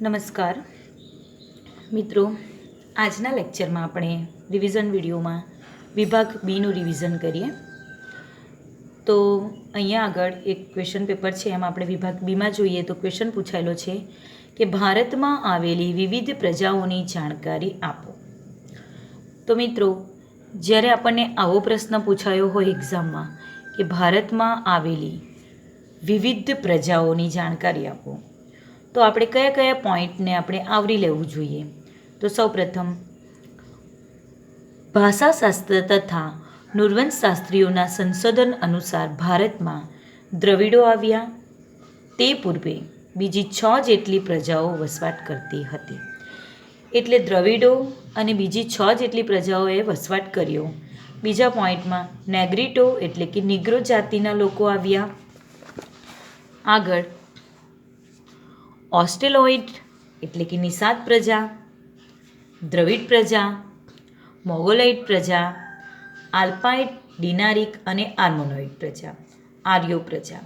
નમસ્કાર મિત્રો, આજના લેક્ચરમાં આપણે રિવિઝન વિડીયોમાં વિભાગ બીનું રિવિઝન કરીએ. તો અહીંયા આગળ એક ક્વેશ્ચન પેપર છે, એમાં આપણે વિભાગ બીમાં જોઈએ તો ક્વેશ્ચન પૂછાયેલો છે કે ભારતમાં આવેલી વિવિધ પ્રજાઓની જાણકારી આપો. તો મિત્રો, જ્યારે આપણને આવો પ્રશ્ન પૂછાયો હોય એક્ઝામમાં કે ભારતમાં આવેલી વિવિધ પ્રજાઓની જાણકારી આપો, તો આપણે કયા કયા પોઈન્ટને આપણે આવરી લેવું જોઈએ. તો સૌપ્રથમ ભાષાશાસ્ત્ર તથા નૃવંશશાસ્ત્રીઓના સંશોધન અનુસાર ભારતમાં દ્રવિડો આવ્યા. તે પૂર્વે બીજી 6 જેટલી પ્રજાઓ વસવાટ કરતી હતી. એટલે દ્રવિડો અને બીજી 6 જેટલી પ્રજાઓએ વસવાટ કર્યો. બીજા પોઈન્ટમાં નેગ્રીટો એટલે કે નિગ્રો જાતિના લોકો આવ્યા. આગળ ઓસ્ટ્રેલોઇડ એટલે કે નિષાદ પ્રજા, દ્રવિડ પ્રજા, મોગોલોઇડ પ્રજા, આલ્પાઇડ, ડિનારિક અને આર્મોનોઇડ પ્રજા, આર્યો પ્રજા.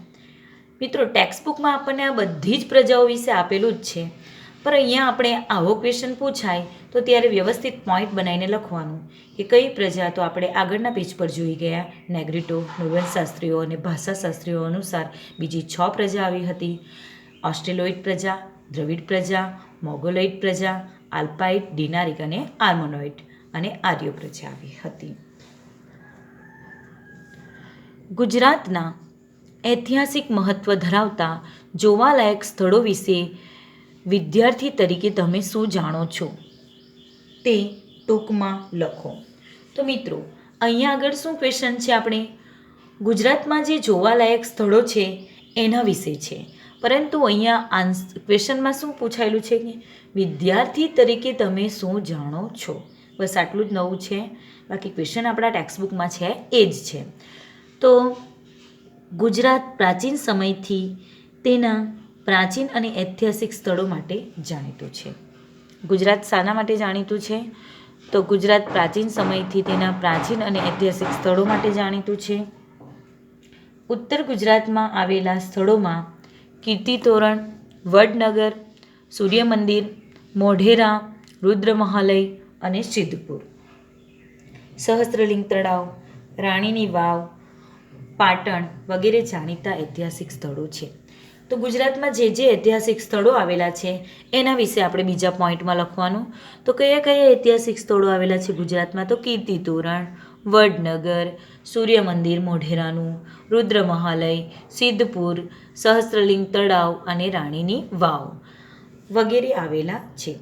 મિત્રો, ટેક્સ્ટબુકમાં આપણને આ બધી જ પ્રજાઓ વિશે આપેલું જ છે, પણ અહીંયા આપણે આવો ક્વેશ્ચન પૂછાય તો ત્યારે વ્યવસ્થિત પોઈન્ટ બનાવીને લખવાનું કે કઈ પ્રજા. તો આપણે આગળના પેજ પર જોઈ ગયા, નેગ્રીટો, નૃવંશશાસ્ત્રીઓ અને ભાષાશાસ્ત્રીઓ અનુસાર બીજી 6 પ્રજા આવી હતી. ઓસ્ટ્રેલોઇડ પ્રજા, દ્રવિડ પ્રજા, મોગોલોઇડ પ્રજા, આલ્પાઇડ, ડિનારિક અને આર્મોનોઇડ અને આર્યો પ્રજા આવી હતી. ગુજરાતના ઐતિહાસિક મહત્વ ધરાવતા જોવાલાયક સ્થળો વિશે વિદ્યાર્થી તરીકે તમે શું જાણો છો તે ટૂંકમાં લખો. તો મિત્રો, અહીંયા આગળ શું ક્વેશ્ચન છે, આપણે ગુજરાતમાં જે જોવાલાયક સ્થળો છે એના વિશે છે, પરંતુ અહીંયા ક્વેશ્ચનમાં શું પૂછાયેલું છે કે વિદ્યાર્થી તરીકે તમે શું જાણો છો. બસ આટલું જ નવું છે, બાકી ક્વેશ્ચન આપણા ટેક્સ્ટબુકમાં છે એ જ છે. તો ગુજરાત પ્રાચીન સમયથી તેના પ્રાચીન અને ઐતિહાસિક સ્થળો માટે જાણીતું છે. ગુજરાત શાના માટે જાણીતું છે? તો ગુજરાત પ્રાચીન સમયથી તેના પ્રાચીન અને ઐતિહાસિક સ્થળો માટે જાણીતું છે. ઉત્તર ગુજરાતમાં આવેલા સ્થળોમાં કીર્તિતોરણ, વડનગર, સૂર્યમંદિર, મોઢેરા, રુદ્રમહાલય અને સિદ્ધપુર, સહસ્ત્રલિંગ તળાવ, રાણીની વાવ, પાટણ વગેરે જાણીતા ઐતિહાસિક સ્થળો છે. તો ગુજરાતમાં જે જે ઐતિહાસિક સ્થળો આવેલા છે એના વિશે આપણે બીજા પોઈન્ટમાં લખવાનું. તો કયા કયા ઐતિહાસિક સ્થળો આવેલા છે ગુજરાતમાં? તો કીર્તિતોરણ, વડનગર, સૂર્યમંદિર મોઢેરાનું, રુદ્રમહાલય, સિદ્ધપુર, સહસ્ત્રલિંગ તળાવ અને રાણીની વાવ વગેરે આવેલા છે.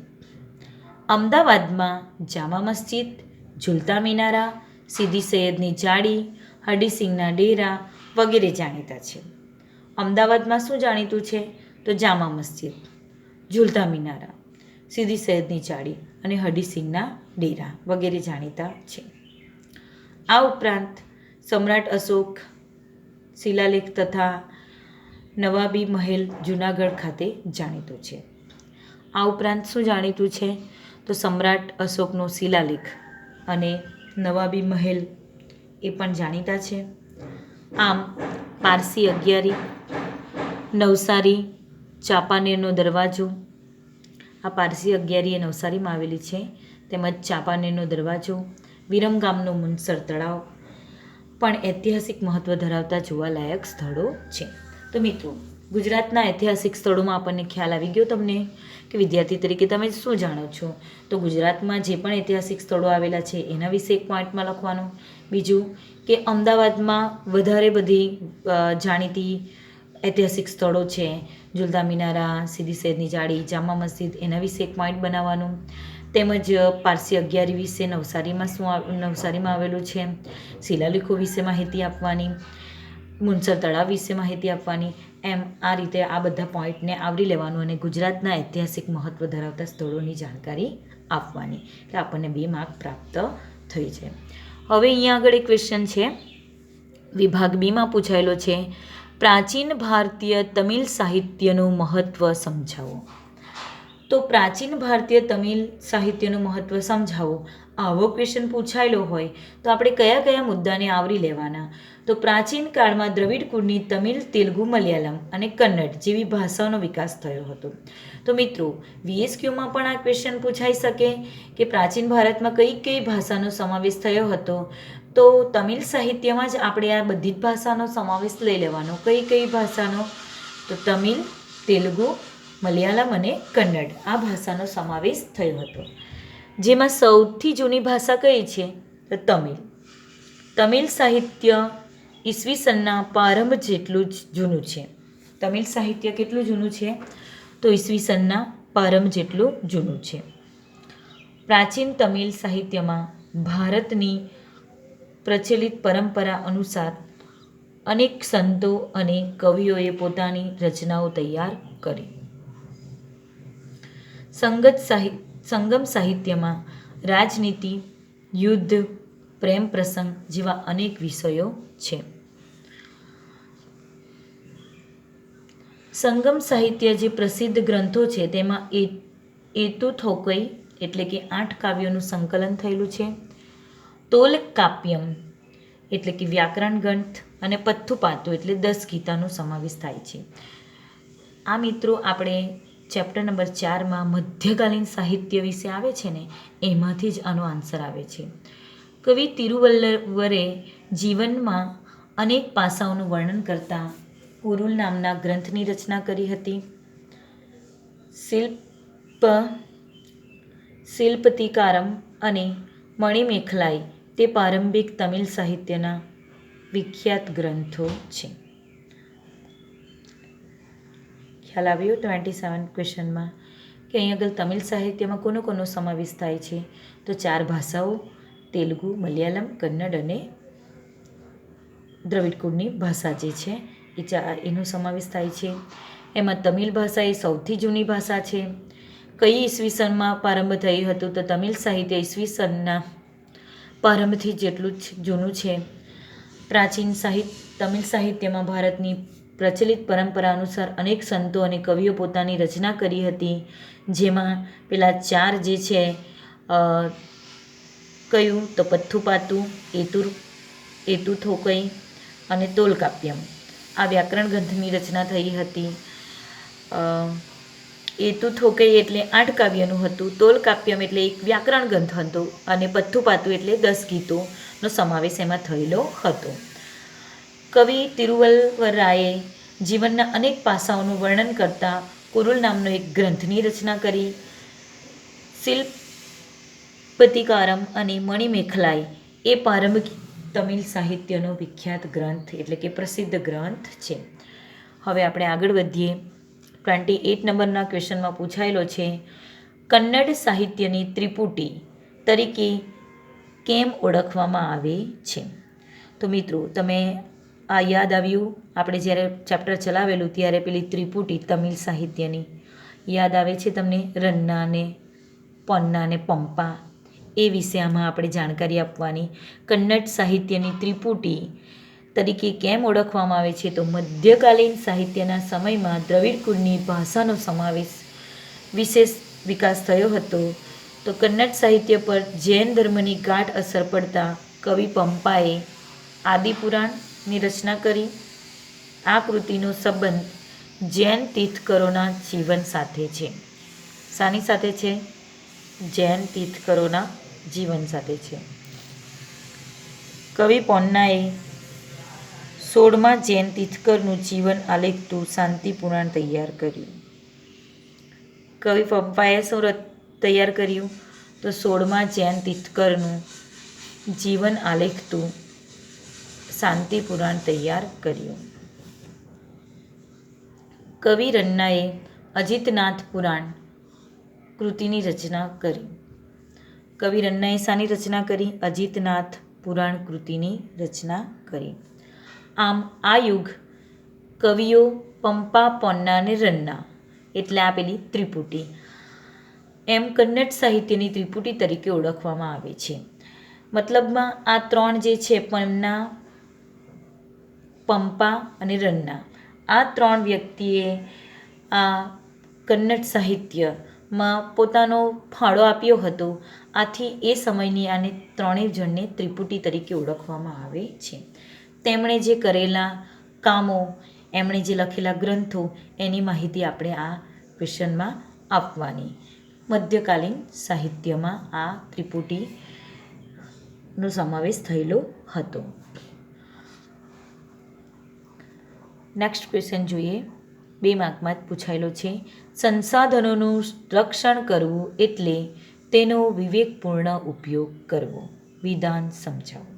અમદાવાદમાં જામા મસ્જિદ, ઝૂલતા મિનારા, સીદી સૈયદની જાળી, હરદીસિંહના ડેરા વગેરે જાણીતા છે. અમદાવાદમાં શું જાણીતું છે? તો જામા મસ્જિદ, ઝૂલતા મિનારા, સીદી સૈયદની જાળી અને હરદીસિંહના ડેરા વગેરે જાણીતા છે. આ ઉપરાંત સમ્રાટ અશોક શિલાલેખ તથા નવાબી મહેલ જૂનાગઢ ખાતે જાણીતું છે. આ ઉપરાંત શું જાણીતું છે? તો સમ્રાટ અશોકનો શિલાલેખ અને નવાબી મહેલ એ પણ જાણીતા છે. આમ પારસી અગિયારી, નવસારી, ચાંપાનેરનો દરવાજો, આ પારસી અગિયારી એ નવસારીમાં આવેલી છે, તેમજ ચાંપાનેરનો દરવાજો, વિરમગામનું મુનસર તળાવ પણ ઐતિહાસિક મહત્ત્વ ધરાવતા જોવાલાયક સ્થળો છે. તો મિત્રો, ગુજરાતના ઐતિહાસિક સ્થળોમાં આપણને ખ્યાલ આવી ગયો તમને કે વિદ્યાર્થી તરીકે તમે શું જાણો છો. તો ગુજરાતમાં જે પણ ઐતિહાસિક સ્થળો આવેલા છે એના વિશે એક પોઈન્ટમાં લખવાનું. બીજું કે અમદાવાદમાં વધારે બધી જાણીતી ઐતિહાસિક સ્થળો છે, ઝૂલતા મિનારા, સીદી સૈયદની જાળી, જામા મસ્જિદ, એના વિશે એક પોઈન્ટ બનાવવાનું. તેમજ પારસી અગિયારી વિશે નવસારીમાં આવેલું છે, શિલાલેખો વિશે માહિતી આપવાની, મુનસર તળાવ વિશે માહિતી આપવાની. એમ આ રીતે આ બધા પોઈન્ટને આવરી લેવાનું અને ગુજરાતના ઐતિહાસિક મહત્ત્વ ધરાવતા સ્થળોની જાણકારી આપવાની, એટલે આપણને 2 માર્ક પ્રાપ્ત થઈ જાય. હવે અહીંયા આગળ એક ક્વેશ્ચન છે, વિભાગ બીમાં પૂછાયેલો છે, પ્રાચીન ભારતીય તમિલ સાહિત્યનું મહત્ત્વ સમજાવો. તો પ્રાચીન ભારતીય તમિલ સાહિત્યનું મહત્ત્વ સમજાવો. આવો ક્વેશ્ચન પૂછાયેલો હોય તો આપણે કયા કયા મુદ્દાને આવરી લેવાના? તો પ્રાચીન કાળમાં દ્રવિડ કુળની તમિલ, તેલુગુ, મલયાલમ અને કન્નડ જેવી ભાષાઓનો વિકાસ થયો હતો. તો મિત્રો VSQમાં પણ આ ક્વેશ્ચન પૂછાઈ શકે કે પ્રાચીન ભારતમાં કઈ કઈ ભાષાનો સમાવેશ થયો હતો. તો તમિલ સાહિત્યમાં જ આપણે આ બધી જ ભાષાનો સમાવેશ લઈ લેવાનો. કઈ કઈ ભાષાનો? તો તમિલ, તેલુગુ, મલયાલમ અને કન્નડ આ ભાષાનો સમાવેશ થયો હતો. જેમાં સૌથી જૂની ભાષા કઈ છે? તો તમિલ. તમિલ સાહિત્ય ઈસવીસનના પ્રારંભ જેટલું જ જૂનું છે. તમિલ સાહિત્ય કેટલું જૂનું છે? તો ઈસવીસનના પ્રારંભ જેટલું જૂનું છે. પ્રાચીન તમિલ સાહિત્યમાં ભારતની પ્રચલિત પરંપરા અનુસાર અનેક સંતો અને કવિઓએ પોતાની રચનાઓ તૈયાર કરી. સંગમ સાહિત્યમાં રાજનીતિ, યુદ્ધ, પ્રેમ પ્રસંગ જેવા અનેક વિષયો છે. સંગમ સાહિત્ય જે પ્રસિદ્ધ ગ્રંથો છે તેમાં એતુથોકઈ એટલે કે 8 કાવ્યોનું સંકલન થયેલું છે. તોલકાપ્યમ એટલે કે વ્યાકરણ ગ્રંથ અને પથ્થુપાતુ એટલે 10 ગીતાનો સમાવેશ થાય છે. આ મિત્રો આપણે ચેપ્ટર નંબર 4માં મધ્યકાલીન સાહિત્ય વિશે આવે છે ને એમાંથી જ આનો આન્સર આવે છે. કવિ તિરુવલ્લુવરે જીવનમાં અનેક પાસાઓનું વર્ણન કરતા કુરુલ નામના ગ્રંથની રચના કરી હતી. શિલ્પતિકારમ અને મણિમેખલાઈ તે પ્રારંભિક તમિલ સાહિત્યના વિખ્યાત ગ્રંથો છે. ખ્યાલ આવ્યો 27 ક્વેશ્ચનમાં કે અહીં આગળ તમિલ સાહિત્યમાં કોનો સમાવેશ થાય છે? તો 4 ભાષાઓ તેલુગુ, મલયાલમ, કન્નડ અને દ્રવિડ કુળની ભાષા જે છે એનો સમાવેશ થાય છે. એમાં તમિલ ભાષા એ સૌથી જૂની ભાષા છે. કઈ ઈસવીસનમાં પ્રારંભ થયું હતું? તો તમિલ સાહિત્ય ઈસવીસનના પ્રારંભથી જેટલું જ જૂનું છે. પ્રાચીન તમિલ સાહિત્યમાં ભારતની પ્રચલિત પરંપરા અનુસાર અનેક સંતો અને કવિઓ પોતાની રચના કરી હતી. જેમાં પેલા 4 જે છે કયું? તો પથ્થુપાતુ, એતુથોકઈ અને તોલકાપ્યમ આ વ્યાકરણ ગ્રંથની રચના થઈ હતી. એતુથોકઈ એટલે 8 કાવ્યનું હતું. તોલકાપ્યમ એટલે એક વ્યાકરણ ગ્રંથ હતો અને પથ્થુપાતુ એટલે 10 ગીતોનો સમાવેશ એમાં થયેલો હતો. કવિ તિરુવલ્લુવરાયે જીવનના અનેક પાસાઓનું વર્ણન કરતા કુરુલ નામનો એક ગ્રંથની રચના કરી. શિલ્પતિકારમ અને મણિમેખલાઈ એ પ્રારંભિક તમિલ સાહિત્યનો વિખ્યાત ગ્રંથ એટલે કે પ્રસિદ્ધ ગ્રંથ છે. હવે આપણે આગળ વધીએ. 28 નંબરના ક્વેશ્ચનમાં પૂછાયેલો છે કન્નડ સાહિત્યની ત્રિપુટી તરીકે કેમ ઓળખવામાં આવે છે? તો મિત્રો તમે આ યાદ આવ્યું? આપણે જ્યારે ચેપ્ટર ચલાવેલું ત્યારે પેલી ત્રિપુટી તમિલ સાહિત્યની યાદ આવે છે તમને? રન્ના ને પોન્ના ને પંપા એ વિશે આમાં આપણે જાણકારી આપવાની. કન્નડ સાહિત્યની ત્રિપુટી તરીકે કેમ ઓળખવામાં આવે છે? તો મધ્યકાલીન સાહિત્યના સમયમાં દ્રવિડ કુળની ભાષાનો વિશેષ વિકાસ થયો હતો. તો કન્નડ સાહિત્ય પર જૈન ધર્મની ગાઢ અસર પડતા કવિ પંપાએ આદિપુરાણની રચના કરી. આ કૃતિનો સંબંધ જૈન તીર્થંકરોના જીવન સાથે છે. શાની સાથે છે? જૈન તીર્થંકરોના જીવન સાથે છે. કવિ પોન્નાએ 16મા જૈન તીર્થંકરનું જીવન આલેખતું શાંતિ પુરાણ તૈયાર કર્યું. કવિ પંપાએ શું તૈયાર કર્યું? તો 16મા જૈન તીર્થંકરનું જીવન આલેખતું શાંતિ પુરાણ તૈયાર કર્યું. કવિ રન્નાએ અજિતનાથ પુરાણ કૃતિની રચના કરી. કવિ રન્નાએ શાની રચના કરી? અજિતનાથ પુરાણ કૃતિની રચના કરી. આમ આ યુગ કવિઓ પંપા, પોન્ના અને રન્ના એટલે આપેલી ત્રિપુટી એમ કન્નડ સાહિત્યની ત્રિપુટી તરીકે ઓળખવામાં આવે છે. મતલબમાં આ 3 જે છે પોન્ના, પંપા અને રન્ના આ 3 વ્યક્તિએ આ કન્નડ સાહિત્ય માં પોતાનો ફાળો આપ્યો હતો. આથી એ સમયની આને ત્રણેય જણને ત્રિપુટી તરીકે ઓળખવામાં આવે છે. તેમણે જે કરેલા કામો, એમણે જે લખેલા ગ્રંથો, એની માહિતી આપણે આ ક્વેશ્ચનમાં આપવાની. મધ્યકાલીન સાહિત્યમાં આ ત્રિપુટીનો સમાવેશ થયેલો હતો. નેક્સ્ટ ક્વેશ્ચન જોઈએ. 2 માર્કમાં જ પૂછાયેલો છે. સંસાધનોનું રક્ષણ કરવું એટલે તેનો વિવેકપૂર્ણ ઉપયોગ કરવો. વિધાન સમજાવો.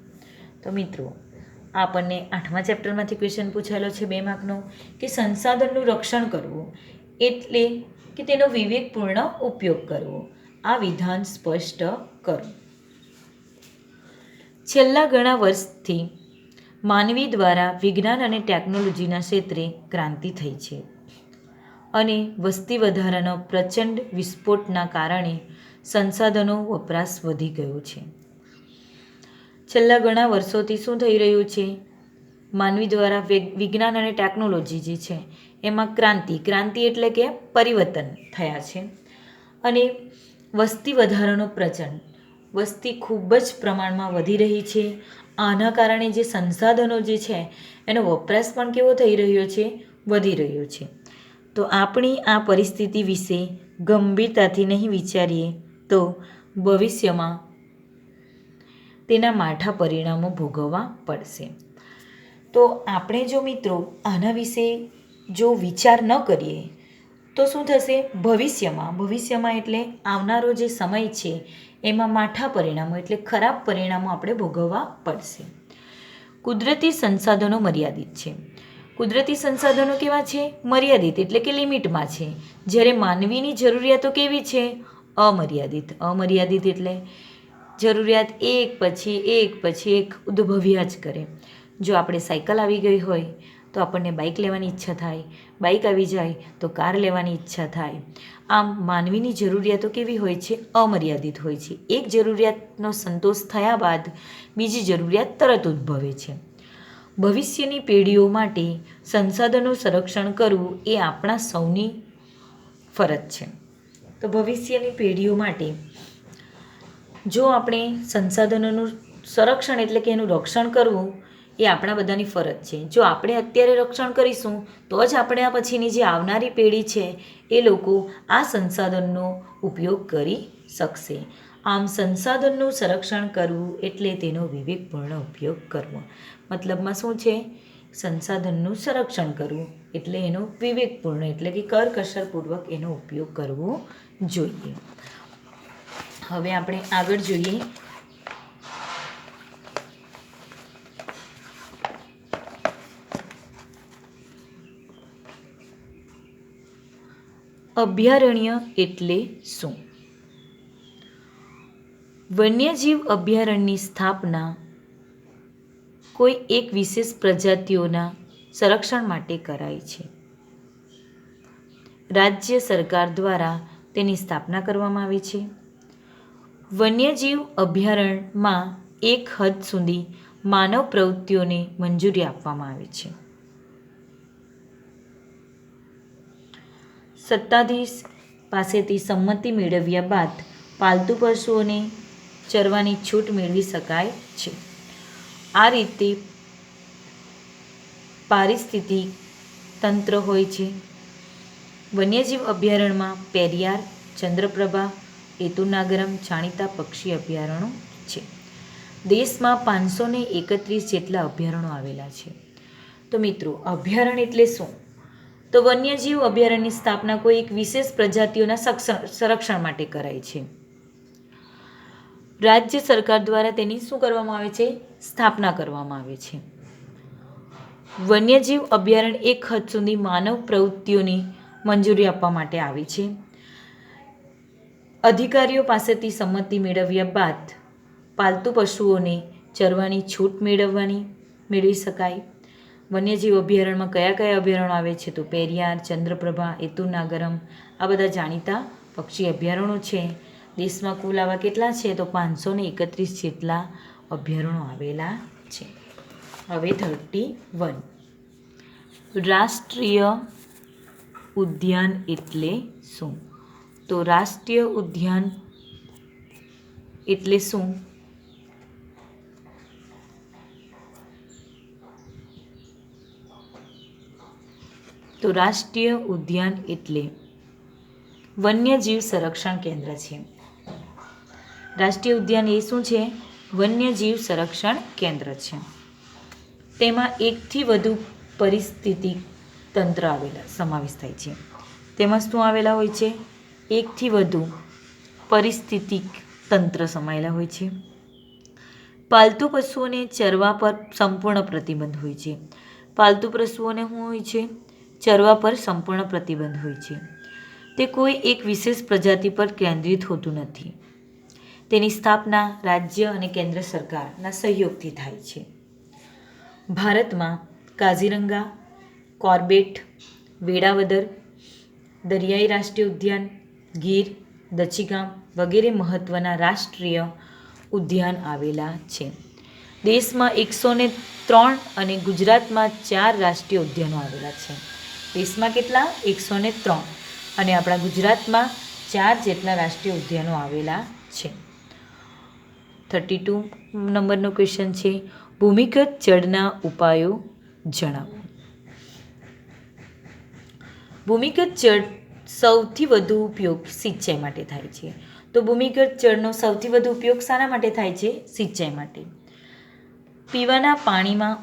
તો મિત્રો, આપણને 8મા ચેપ્ટરમાંથી ક્વેશ્ચન પૂછાયેલો છે 2 માર્કનો કે સંસાધનનું રક્ષણ કરવું એટલે કે તેનો વિવેકપૂર્ણ ઉપયોગ કરવો. આ વિધાન સ્પષ્ટ કરો. છેલ્લા ઘણા વર્ષથી માનવી દ્વારા વિજ્ઞાન અને ટેકનોલોજીના ક્ષેત્રે ક્રાંતિ થઈ છે અને વસ્તી વધારાના પ્રચંડ વિસ્ફોટના કારણે સંસાધનો વપરાશ વધી ગયો છે. છેલ્લા ઘણા વર્ષોથી શું થઈ રહ્યું છે? માનવી દ્વારા વિજ્ઞાન અને ટેકનોલોજી જે છે એમાં ક્રાંતિ એટલે કે પરિવર્તન થયા છે અને વસ્તી વધારાનો પ્રચંડ, વસ્તી ખૂબ જ પ્રમાણમાં વધી રહી છે. આના કારણે જે સંસાધનો જે છે એનો વપરાશ પણ કેવો થઈ રહ્યો છે? વધી રહ્યો છે. તો આપણી આ પરિસ્થિતિ વિશે ગંભીરતાથી નહીં વિચારીએ તો ભવિષ્યમાં તેના માઠા પરિણામો ભોગવવા પડશે. તો આપણે જો મિત્રો આના વિશે જો વિચાર ન કરીએ તો શું થશે? ભવિષ્યમાં એટલે આવનારો જે સમય છે એમાં માઠા પરિણામો એટલે ખરાબ પરિણામો આપણે ભોગવવા પડશે. કુદરતી સંસાધનો મર્યાદિત છે. કુદરતી સંસાધનો કેવા છે? મર્યાદિત એટલે કે લિમિટમાં છે. જ્યારે માનવીની જરૂરિયાતો કેવી છે? અમર્યાદિત. અમર્યાદિત એટલે જરૂરિયાત એક પછી એક ઉદ્ભવ્યા જ કરે. જો આપણે સાયકલ આવી ગઈ હોય તો આપણને બાઇક લેવાની ઈચ્છા થાય, બાઇક આવી જાય તો કાર લેવાની ઈચ્છા થાય. આમ માનવીની જરૂરિયાતો કેવી હોય છે? અમર્યાદિત હોય છે. એક જરૂરિયાતનો સંતોષ થયા બાદ બીજી જરૂરિયાત તરત ઉદ્ભવે છે. ભવિષ્યની પેઢીઓ માટે સંસાધનનું સંરક્ષણ કરવું એ આપણા સૌની ફરજ છે. તો ભવિષ્યની પેઢીઓ માટે જો આપણે સંસાધનોનું સંરક્ષણ એટલે કે એનું રક્ષણ કરવું એ આપણા બધાની ફરજ છે. જો આપણે અત્યારે રક્ષણ કરીશું તો જ આપણે આ પછીની જે આવનારી પેઢી છે એ લોકો આ સંસાધનનો ઉપયોગ કરી શકશે. આમ સંસાધનનું સંરક્ષણ કરવું એટલે તેનો વિવેકપૂર્ણ ઉપયોગ કરવો. મતલબમાં શું છે? સંસાધનનું સંરક્ષણ કરવું એટલે એનો વિવેકપૂર્ણ એટલે કે કરકસરપૂર્વક એનો ઉપયોગ કરવો જોઈએ. હવે આપણે આગળ જોઈએ. અભયારણ્ય એટલે શું? વન્યજીવ અભયારણ્યની સ્થાપના કોઈ એક વિશેષ પ્રજાતિઓના સંરક્ષણ માટે કરાય છે. રાજ્ય સરકાર દ્વારા તેની સ્થાપના કરવામાં આવે છે. વન્યજીવ અભયારણ્યમાં એક હદ સુધી માનવ પ્રવૃત્તિઓને મંજૂરી આપવામાં આવે છે. સત્તાધીશ પાસેથી સંમતિ મેળવ્યા બાદ પાલતુ પશુઓને ચરવાની છૂટ મેળવી શકાય છે. આ રીતે પારિસ્થિતિક તંત્ર હોય છે. વન્યજીવ અભયારણ્યમાં પેરિયાર, ચંદ્રપ્રભા, એતુનાગરમ જાણીતા પક્ષી અભયારણ્યો છે. દેશમાં 531 જેટલા અભયારણ્યો આવેલા છે. તો મિત્રો, અભયારણ્ય એટલે શું? તો વન્યજીવ અભયારણ્યની સ્થાપના કોઈ એક વિશેષ પ્રજાતિઓના સંરક્ષણ માટે કરાય છે. રાજ્ય સરકાર દ્વારા તેની શું કરવામાં આવે છે? સ્થાપના કરવામાં આવે છે. વન્યજીવ અભયારણ્ય એક હદ સુધી માનવ પ્રવૃત્તિઓની મંજૂરી આપવા માટે આવી છે. અધિકારીઓ પાસેથી સંમતિ મેળવ્યા બાદ પાલતુ પશુઓને ચરવાની છૂટ મેળવી શકાય. વન્યજીવ અભયારણ્યમાં કયા કયા અભયારણ્યો આવે છે? તો પેરિયાર, ચંદ્રપ્રભા, એતુનાગરમ આ બધા જાણીતા પક્ષી અભયારણ્યો છે. દેશમાં કુલ આવા કેટલા છે? તો 531 જેટલા અભયારણ્યો આવેલા છે. હવે 31. રાષ્ટ્રીય ઉદ્યાન એટલે શું? તો રાષ્ટ્રીય ઉદ્યાન એટલે શું? તો રાષ્ટ્રીય ઉદ્યાન એટલે વન્યજીવ સંરક્ષણ કેન્દ્ર છે. રાષ્ટ્રીય ઉદ્યાન એ શું છે? વન્યજીવ સંરક્ષણ કેન્દ્ર છે. તેમાં એકથી વધુ પરિસ્થિતિ તંત્ર આવેલા સમાવેશ થાય છે. તેમાં શું આવેલા હોય છે? એકથી વધુ પરિસ્થિતિક તંત્ર સમાયેલા હોય છે. પાલતુ પશુઓને ચરવા પર સંપૂર્ણ પ્રતિબંધ હોય છે. પાલતુ પશુઓને શું હોય છે? ચરવા પર સંપૂર્ણ પ્રતિબંધ હોય છે. તે કોઈ એક વિશેષ પ્રજાતિ પર કેન્દ્રિત હોતું નથી. તેની સ્થાપના રાજ્ય અને કેન્દ્ર સરકારના સહયોગથી થાય છે. ભારતમાં કાઝીરંગા, કોર્બેટ, વેળાવદર, દરિયાઈ રાષ્ટ્રીય ઉદ્યાન, ગીર, દચીગામ વગેરે મહત્ત્વના રાષ્ટ્રીય ઉદ્યાન આવેલા છે. દેશમાં 103 અને ગુજરાતમાં 4 રાષ્ટ્રીય ઉદ્યાનો આવેલા છે. દેશમાં કેટલા? 103 અને આપણા ગુજરાતમાં 4 જેટલા રાષ્ટ્રીય ઉદ્યાનો આવેલા છે. 32 નંબરનો ક્વેશ્ચન છે, ભૂમિગત જળના ઉપાયો જણાવો. ભૂમિગત જળ સૌથી વધુ ઉપયોગ સિંચાઈ માટે થાય છે. તો ભૂમિગત જળનો સૌથી વધુ ઉપયોગ શાના માટે થાય છે? સિંચાઈ માટે. પીવાના પાણીમાં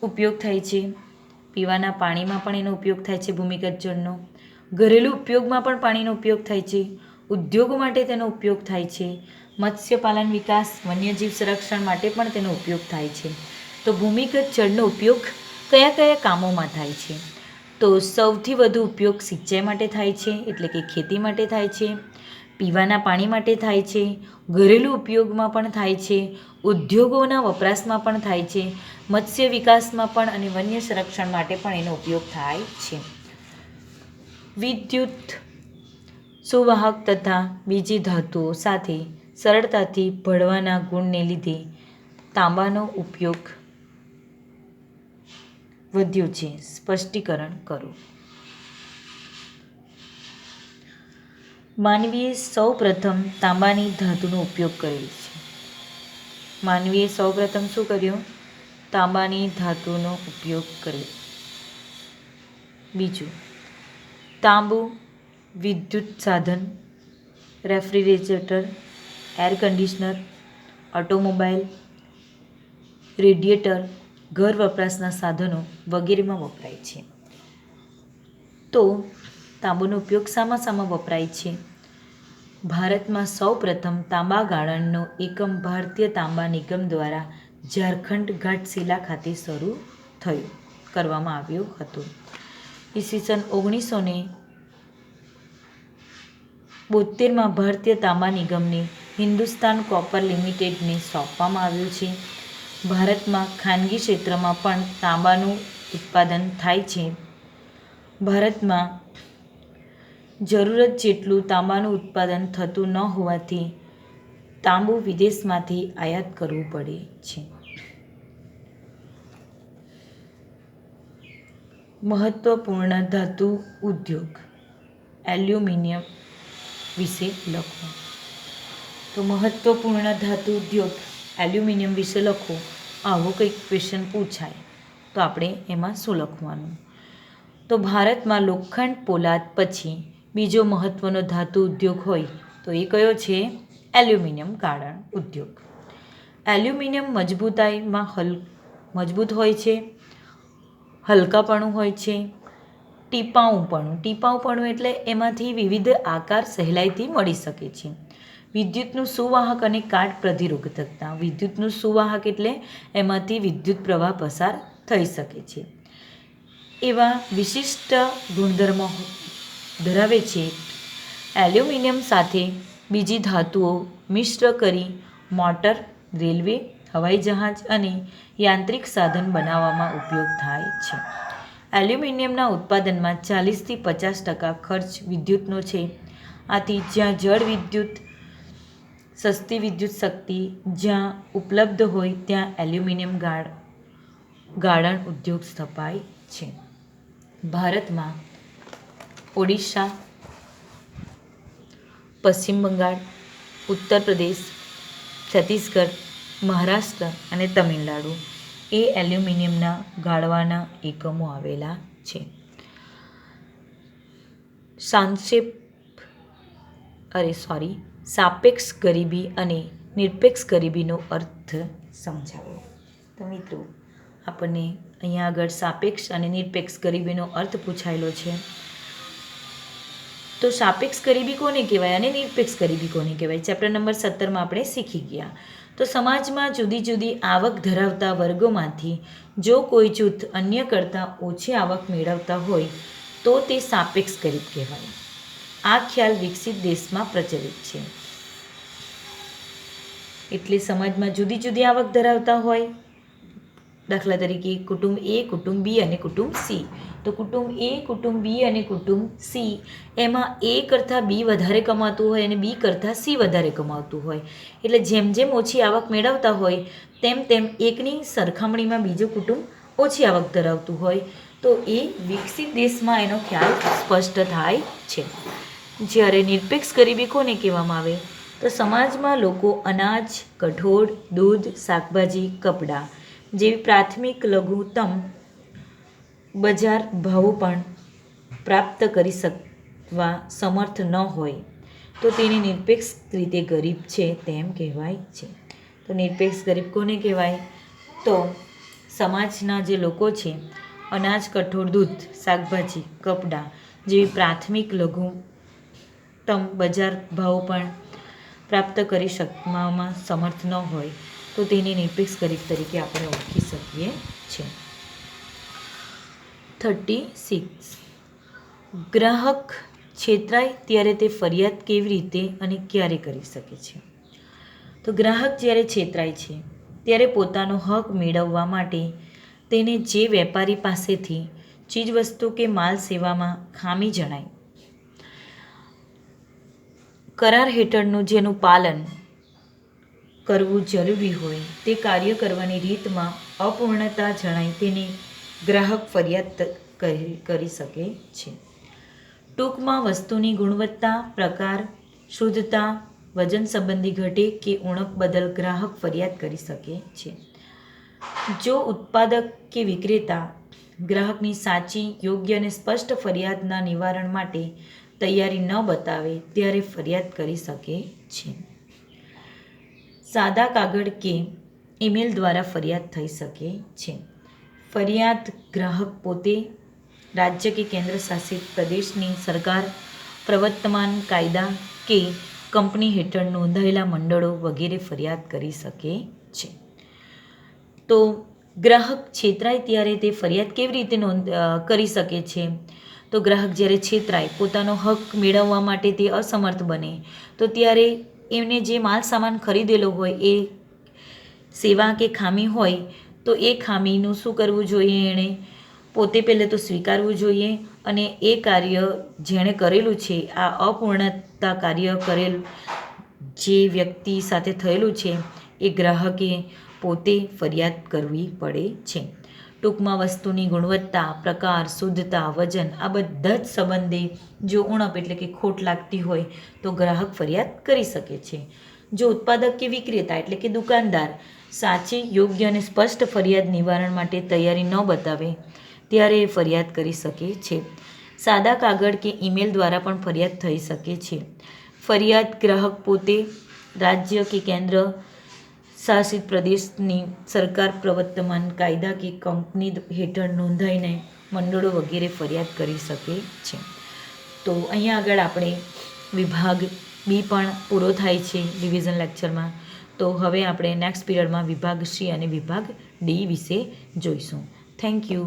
ઉપયોગ થાય છે. પીવાના પાણીમાં પણ એનો ઉપયોગ થાય છે ભૂમિગત જળનો. ઘરેલું ઉપયોગમાં પણ પાણીનો ઉપયોગ થાય છે. ઉદ્યોગ માટે તેનો ઉપયોગ થાય છે. મત્સ્યપાલન વિકાસ, વન્યજીવ સંરક્ષણ માટે પણ તેનો ઉપયોગ થાય છે. તો ભૂમિગત જળનો ઉપયોગ કયા કયા કામોમાં થાય છે? તો સૌથી વધુ ઉપયોગ સિંચાઈ માટે થાય છે, એટલે કે ખેતી માટે થાય છે. પીવાના પાણી માટે થાય છે. ઘરેલું ઉપયોગમાં પણ થાય છે. ઉદ્યોગોના વપરાશમાં પણ થાય છે. મત્સ્ય વિકાસમાં પણ અને વન્ય સંરક્ષણ માટે પણ એનો ઉપયોગ થાય છે. વિદ્યુત, સુવાહક તથા બીજી ધાતુઓ સાથે સરળતાથી ભળવાના ગુણને લીધે તાંબાનો ઉપયોગ વધ્યો છે. સ્પષ્ટીકરણ કરો. માનવીએ સૌ પ્રથમ તાંબાની ધાતુનો ઉપયોગ કરેલો છે. માનવીએ સૌ પ્રથમ શું કર્યું? તાંબાની ધાતુનો ઉપયોગ કર્યો. બીજું, તાંબુ વિદ્યુત સાધન, refrigerator, air conditioner, automobile, radiator, ઘર વપરાશના સાધનો વગેરેમાં વપરાય છે. તો તાંબુનો ઉપયોગ શામાં વપરાય છે? ભારતમાં સૌ પ્રથમ તાંબા ગાળણનો એકમ ભારતીય તાંબા નિગમ દ્વારા ઝારખંડ ઘાટશિલા ખાતે શરૂ કરવામાં આવ્યો હતો. ઈસવીસન 1972માં ભારતીય તાંબા નિગમને હિન્દુસ્તાન કોપર લિમિટેડને સોંપવામાં આવ્યું છે. ભારતમાં ખાનગી ક્ષેત્રમાં પણ તાંબાનું ઉત્પાદન થાય છે. ભારતમાં જરૂરત જેટલું તાંબાનું ઉત્પાદન થતું ન હોવાથી તાંબુ વિદેશમાંથી આયાત કરવું પડે છે. મહત્વપૂર્ણ ધાતુ ઉદ્યોગ એલ્યુમિનિયમ વિશે લખો. તો મહત્વપૂર્ણ ધાતુ ઉદ્યોગ એલ્યુમિનિયમ વિશે લખો. આવો કંઈક ક્વેશ્ચન પૂછાય તો આપણે એમાં શું લખવાનું? તો ભારતમાં લોખંડ પોલાદ પછી બીજો મહત્વનો ધાતુ ઉદ્યોગ હોય તો એ કયો છે? એલ્યુમિનિયમ ગાળણ ઉદ્યોગ. એલ્યુમિનિયમ મજબૂતાઈમાં મજબૂત હોય છે, હલકાપણું હોય છે, ટીપાઉપણું એટલે એમાંથી વિવિધ આકાર સહેલાઈથી મળી શકે છે. વિદ્યુતનું સુવાહક અને કાટ પ્રતિરોધકતા. વિદ્યુતનું સુવાહક એટલે એમાંથી વિદ્યુત પ્રવાહ પસાર થઈ શકે છે. એવા વિશિષ્ટ ગુણધર્મો ધરાવે છે. એલ્યુમિનિયમ સાથે બીજી ધાતુઓ મિશ્ર કરી મોટર, રેલવે, હવાઈ જહાજ અને યાંત્રિક સાધન બનાવવામાં ઉપયોગ થાય છે. એલ્યુમિનિયમના ઉત્પાદનમાં 40થી 50% ખર્ચ વિદ્યુતનો છે. આથી જ્યાં જળ વિદ્યુત, સસ્તી વિદ્યુત શક્તિ જ્યાં ઉપલબ્ધ હોય ત્યાં એલ્યુમિનિયમ ગાળણ ઉદ્યોગ સ્થપાય છે. ભારતમાં ઓડિશા, પશ્ચિમ બંગાળ, ઉત્તર પ્રદેશ, છત્તીસગઢ, મહારાષ્ટ્ર અને તમિલનાડુ એ એલ્યુમિનિયમના ગાળવાના એકમો આવેલા છે. સાપેક્ષ ગરીબી અને નિરપેક્ષ ગરીબીનો અર્થ સમજાવો. તો મિત્રો આપણને અહીંયા આગળ સાપેક્ષ અને નિરપેક્ષ ગરીબીનો અર્થ પૂછાયેલો છે. તો સાપેક્ષ ગરીબી કોને કહેવાય અને નિરપેક્ષ ગરીબી કોને કહેવાય? ચેપ્ટર નંબર 17માં આપણે શીખી ગયા. તો સમાજમાં જુદી જુદી આવક ધરાવતા વર્ગોમાંથી જો કોઈ જૂથ અન્ય કરતાં ઓછી આવક મેળવતા હોય તો તે સાપેક્ષ ગરીબ કહેવાય. આ ખ્યાલ વિકસિત દેશમાં પ્રચલિત છે. એટલે સમાજમાં જુદી જુદી આવક ધરાવતા હોય, દાખલા તરીકે કુટુંબ એ, કુટુંબ બી અને કુટુંબ સી. તો કુટુંબ એ, કુટુંબ બી અને કુટુંબ સી એમાં એ કરતાં બી વધારે કમાતું હોય અને બી કરતાં સી વધારે કમાવતું હોય. એટલે જેમ જેમ ઓછી આવક મેળવતા હોય તેમ તેમ એકની સરખામણીમાં બીજું કુટુંબ ઓછી આવક ધરાવતું હોય. તો એ વિકસિત દેશમાં એનો ખ્યાલ સ્પષ્ટ થાય છે. જ્યારે નિરપેક્ષ ગરીબી કોને કહેવામાં આવે? તો સમાજમાં લોકો અનાજ, કઠોળ, દૂધ, શાકભાજી, કપડાં જેવી પ્રાથમિક લઘુત્તમ બજાર ભાવો પણ પ્રાપ્ત કરી શકવા સમર્થ ન હોય તો તેને નિરપેક્ષ રીતે ગરીબ છે તેમ કહેવાય છે. તો નિરપેક્ષ ગરીબ કોને કહેવાય? તો સમાજના જે લોકો છે અનાજ, કઠોળ, દૂધ, શાકભાજી, કપડાં જેવી પ્રાથમિક લઘુત્તમ બજાર ભાવો પણ પ્રાપ્ત કરી શકવામાં સમર્થ ન હોય તો તેને નિરપેક્ષ ગરીબ તરીકે આપણે ઓળખી શકીએ છીએ. 36. ગ્રાહક છેતરાય ત્યારે તે ફરિયાદ કેવી રીતે અને ક્યારે કરી શકે છે? તો ગ્રાહક જ્યારે છેતરાય છે ત્યારે પોતાનો હક મેળવવા માટે તેને જે વેપારી પાસેથી ચીજવસ્તુ કે માલ સેવામાં ખામી જણાય, કરાર હેઠળનું જેનું પાલન કરવું જરૂરી હોય તે કાર્ય કરવાની રીતમાં અપૂર્ણતા જણાય તેને ગ્રાહક ફરિયાદ કરી શકે છે. ટૂંકમાં વસ્તુની ગુણવત્તા, પ્રકાર, શુદ્ધતા, વજન સંબંધી ઘટે કે ઉણપ બદલ ગ્રાહક ફરિયાદ કરી શકે છે. જો ઉત્પાદક કે વિક્રેતા ગ્રાહકની સાચી, યોગ્ય અને સ્પષ્ટ ફરિયાદના નિવારણ માટે તૈયારી ન બતાવે ત્યારે ફરિયાદ કરી શકે છે. સાદા કાગળ કે ઈમેલ દ્વારા ફરિયાદ થઈ શકે છે. ફરિયાદ ગ્રાહક પોતે, રાજ્ય કે કેન્દ્ર શાસિત પ્રદેશની સરકાર, પ્રવર્તમાન કાયદા કે કંપની હેઠળ નોંધાયેલા મંડળો વગેરે ફરિયાદ કરી શકે છે. તો ગ્રાહક છેતરાય ત્યારે તે ફરિયાદ કેવી રીતે કરી શકે છે? તો ગ્રાહક જ્યારે છેતરાય, પોતાનો હક મેળવવા માટે તે અસમર્થ બને તો ત્યારે એમને જે માલ સામાન ખરીદેલો હોય એ સેવા કે ખામી હોય તો એ ખામીનું શું કરવું જોઈએ? એણે પોતે પહેલાં તો સ્વીકારવું જોઈએ અને એ કાર્ય જેણે કરેલું છે, આ અપૂર્ણતા કાર્ય કરેલ જે વ્યક્તિ સાથે થયેલું છે એ ગ્રાહકે પોતે ફરિયાદ કરવી પડે છે. ટૂંકમાં વસ્તુની ગુણવત્તા, પ્રકાર, શુદ્ધતા, વજન આ બધા જ સંબંધે જો ઉણપ એટલે કે ખોટ લાગતી હોય તો ગ્રાહક ફરિયાદ કરી શકે છે. જો ઉત્પાદક કે વિક્રેતા એટલે કે દુકાનદાર સાચી, યોગ્ય અને સ્પષ્ટ ફરિયાદ નિવારણ માટે તૈયારી ન બતાવે ત્યારે એ ફરિયાદ કરી શકે છે. સાદા કાગળ કે ઈમેલ દ્વારા પણ ફરિયાદ થઈ શકે છે. ફરિયાદ ગ્રાહક પોતે, રાજ્ય કે કેન્દ્ર શાસિત પ્રદેશની સરકાર, પ્રવર્તમાન કાયદા કે કંપની હેઠળ નોંધાઈને મંડળો વગેરે ફરિયાદ કરી શકે છે. તો અહીંયા આગળ આપણે વિભાગ બી પણ પૂરો થાય છે રિવિઝન લેક્ચરમાં. તો હવે આપણે નેક્સ્ટ પીરિયડમાં વિભાગ સી અને વિભાગ ડી વિશે જોઈશું. Thank you.